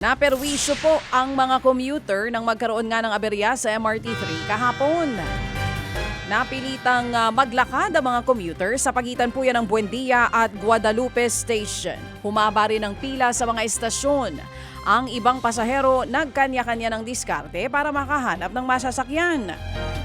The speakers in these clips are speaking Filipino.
Naperwisyo po ang mga commuter nang magkaroon nga ng aberya sa MRT3 kahapon. Napilitang maglakad ang mga commuter sa pagitan po yan ng Buendia at Guadalupe Station. Humaba rin ang pila sa mga istasyon. Ang ibang pasahero nagkanya-kanya ng diskarte para makahanap ng masasakyan.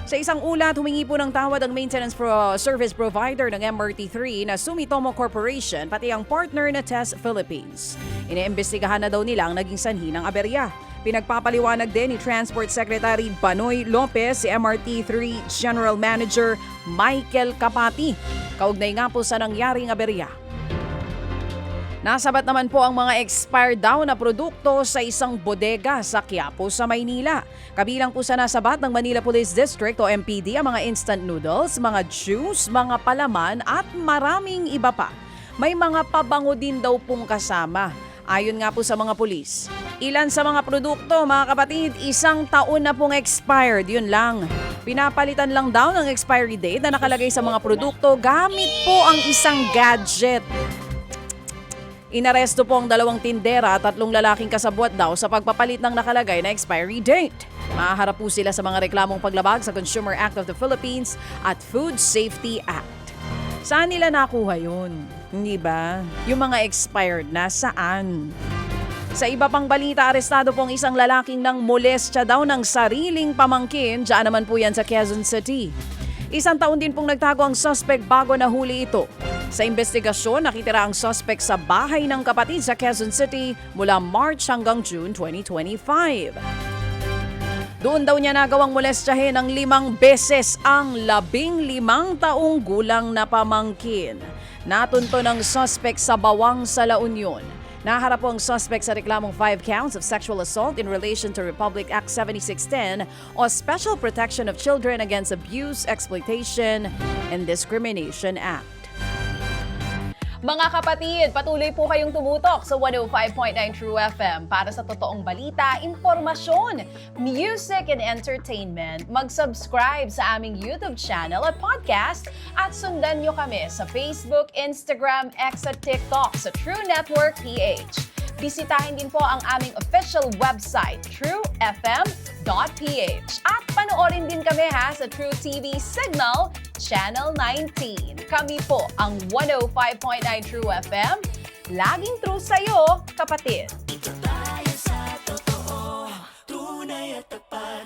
Sa isang ulat, humingi po ng tawad ang maintenance service provider ng MRT3 na Sumitomo Corporation pati ang partner na TES Philippines. Iniimbestigahan na daw nila ang naging sanhi ng aberya. Pinagpapaliwanag din ni Transport Secretary Banoy Lopez si MRT3 General Manager Michael Kapati. Kaugnay nga po sa nangyaring aberya. Nasabat naman po ang mga expired daw na produkto sa isang bodega sa Quiapo sa Maynila. Kabilang po sa nasabat ng Manila Police District o MPD ang mga instant noodles, mga juice, mga palaman at maraming iba pa. May mga pabango din daw pong kasama. Ayon nga po sa mga pulis. Ilan sa mga produkto, mga kapatid, 1 taon na pong expired, yun lang. Pinapalitan lang daw ng expiry date na nakalagay sa mga produkto gamit po ang isang gadget. Inaresto po ang 2 tindera at 3 lalaking kasabwat daw sa pagpapalit ng nakalagay na expiry date. Mahaharap po sila sa mga reklamong paglabag sa Consumer Act of the Philippines at Food Safety Act. Saan nila nakuha yun? Hindi ba? Yung mga expired na saan? Sa iba pang balita, arestado pong isang lalaking nang molestya daw ng sariling pamangkin. Diyan naman po yan sa Quezon City. 1 taon din pong nagtago ang suspect bago nahuli ito. Sa investigasyon, nakitira ang suspect sa bahay ng kapatid sa Quezon City mula March hanggang June 2025. Doon daw niya nagawang molestyahin ng 5 beses ang 15 taong gulang na pamangkin. Natunto ng suspect sa Bawang sa La Union. Naharap po ang suspect sa reklamong 5 counts of sexual assault in relation to Republic Act 7610 o Special Protection of Children Against Abuse, Exploitation, and Discrimination Act. Mga kapatid, patuloy po kayong tumutok sa 105.9 True FM para sa totoong balita, impormasyon, music and entertainment. Mag-subscribe sa aming YouTube channel at podcast at sundan nyo kami sa Facebook, Instagram, X at TikTok sa True Network PH. Bisitahin din po ang aming official website, truefm.ph. At panoorin din kami sa True TV Signal, Channel 19. Kami po ang 105.9 True FM. Laging true sa'yo, kapatid.